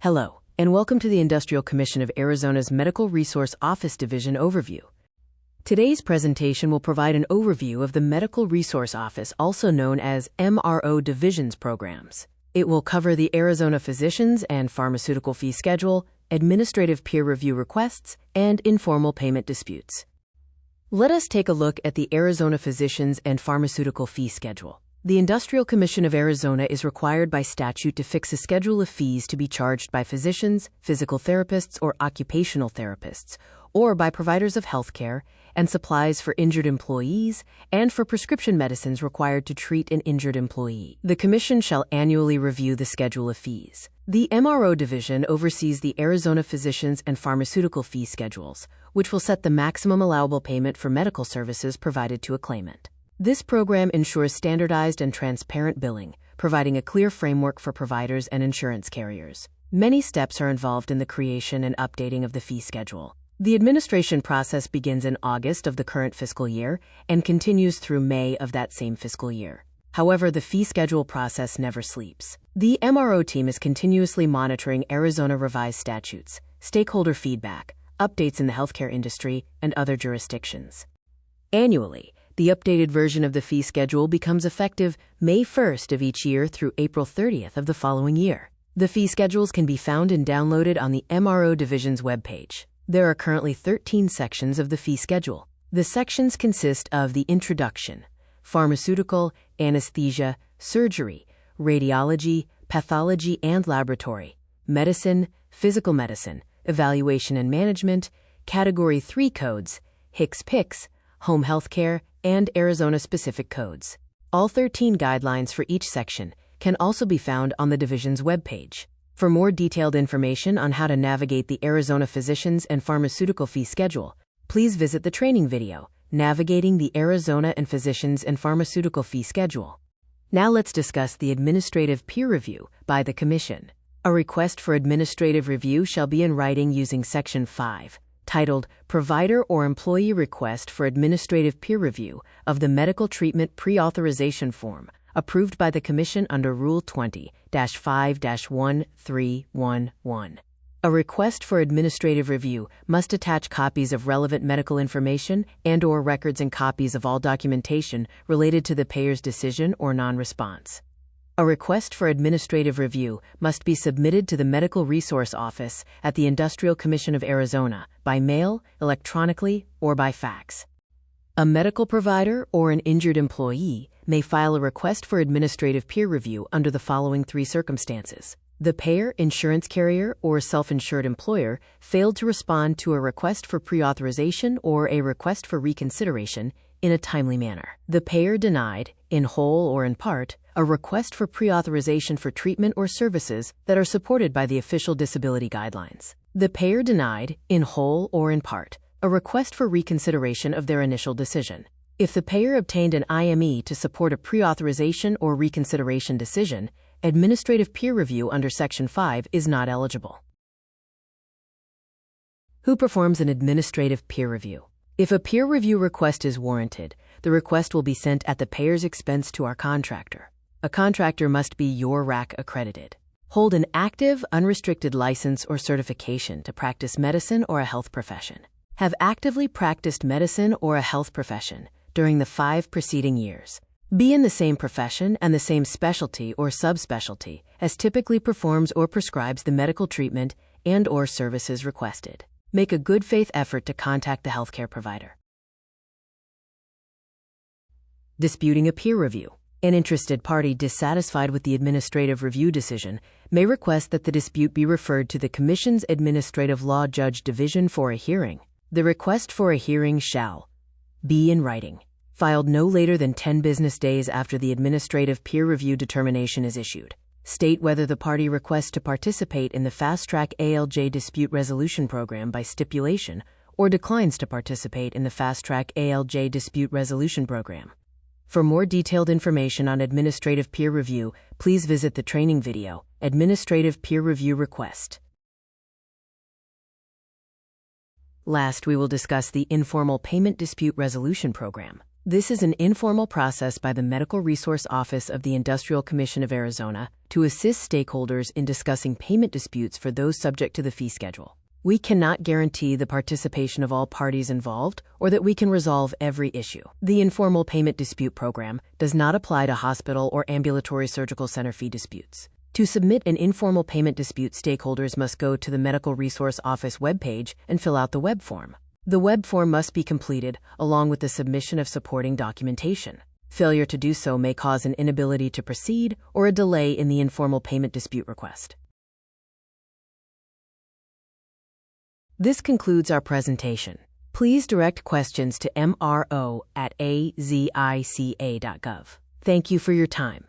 Hello, and welcome to the Industrial Commission of Arizona's Medical Resource Office Division Overview. Today's presentation will provide an overview of the Medical Resource Office, also known as MRO Division's programs. It will cover the Arizona Physicians and Pharmaceutical Fee Schedule, administrative peer review requests, and informal payment disputes. Let us take a look at the Arizona Physicians and Pharmaceutical Fee Schedule. The Industrial Commission of Arizona is required by statute to fix a schedule of fees to be charged by physicians, physical therapists, or occupational therapists, or by providers of healthcare and supplies for injured employees and for prescription medicines required to treat an injured employee. The Commission shall annually review the schedule of fees. The MRO Division oversees the Arizona Physicians and Pharmaceutical Fee Schedules, which will set the maximum allowable payment for medical services provided to a claimant. This program ensures standardized and transparent billing, providing a clear framework for providers and insurance carriers. Many steps are involved in the creation and updating of the fee schedule. The administration process begins in August of the current fiscal year and continues through May of that same fiscal year. However, the fee schedule process never sleeps. The MRO team is continuously monitoring Arizona revised statutes, stakeholder feedback, updates in the healthcare industry, and other jurisdictions. Annually, the updated version of the fee schedule becomes effective May 1st of each year through April 30th of the following year. The fee schedules can be found and downloaded on the MRO Division's webpage. There are currently 13 sections of the fee schedule. The sections consist of the introduction, pharmaceutical, anesthesia, surgery, radiology, pathology and laboratory, medicine, physical medicine, evaluation and management, Category 3 codes, HCPCS, home healthcare, and Arizona-specific codes. All 13 guidelines for each section can also be found on the division's webpage. For more detailed information on how to navigate the Arizona Physicians and Pharmaceutical Fee Schedule, please visit the training video, Navigating the Arizona and Physicians and Pharmaceutical Fee Schedule. Now let's discuss the administrative peer review by the Commission. A request for administrative review shall be in writing using Section 5, titled Provider or Employee Request for Administrative Peer Review of the Medical Treatment Pre-Authorization Form, approved by the Commission under Rule 20-5-1311. A request for administrative review must attach copies of relevant medical information and/or records and copies of all documentation related to the payer's decision or non-response. A request for administrative review must be submitted to the Medical Resource Office at the Industrial Commission of Arizona by mail, electronically, or by fax. A medical provider or an injured employee may file a request for administrative peer review under the following 3 circumstances. The payer, insurance carrier, or self-insured employer failed to respond to a request for pre-authorization or a request for reconsideration in a timely manner. The payer denied, in whole or in part, a request for pre-authorization for treatment or services that are supported by the official disability guidelines. The payer denied, in whole or in part, a request for reconsideration of their initial decision. If the payer obtained an IME to support a pre-authorization or reconsideration decision, administrative peer review under Section 5 is not eligible. Who performs an administrative peer review? If a peer review request is warranted, the request will be sent at the payer's expense to our contractor. A contractor must be your RAC accredited. Hold an active, unrestricted license or certification to practice medicine or a health profession. Have actively practiced medicine or a health profession during the 5 preceding years. Be in the same profession and the same specialty or subspecialty as typically performs or prescribes the medical treatment and/or services requested. Make a good faith effort to contact the healthcare provider. Disputing a peer review. An interested party dissatisfied with the administrative review decision may request that the dispute be referred to the Commission's Administrative Law Judge Division for a hearing. The request for a hearing shall be in writing, filed no later than 10 business days after the administrative peer review determination is issued. State whether the party requests to participate in the Fast Track ALJ Dispute Resolution Program by stipulation or declines to participate in the Fast Track ALJ Dispute Resolution Program. For more detailed information on administrative peer review, please visit the training video, Administrative Peer Review Request. Last, we will discuss the Informal Payment Dispute Resolution Program. This is an informal process by the Medical Resource Office of the Industrial Commission of Arizona to assist stakeholders in discussing payment disputes for those subject to the fee schedule. We cannot guarantee the participation of all parties involved or that we can resolve every issue. The Informal Payment Dispute Program does not apply to hospital or ambulatory surgical center fee disputes. To submit an informal payment dispute, stakeholders must go to the Medical Resource Office webpage and fill out the web form. The web form must be completed along with the submission of supporting documentation. Failure to do so may cause an inability to proceed or a delay in the informal payment dispute request. This concludes our presentation. Please direct questions to mro@azica.gov. Thank you for your time.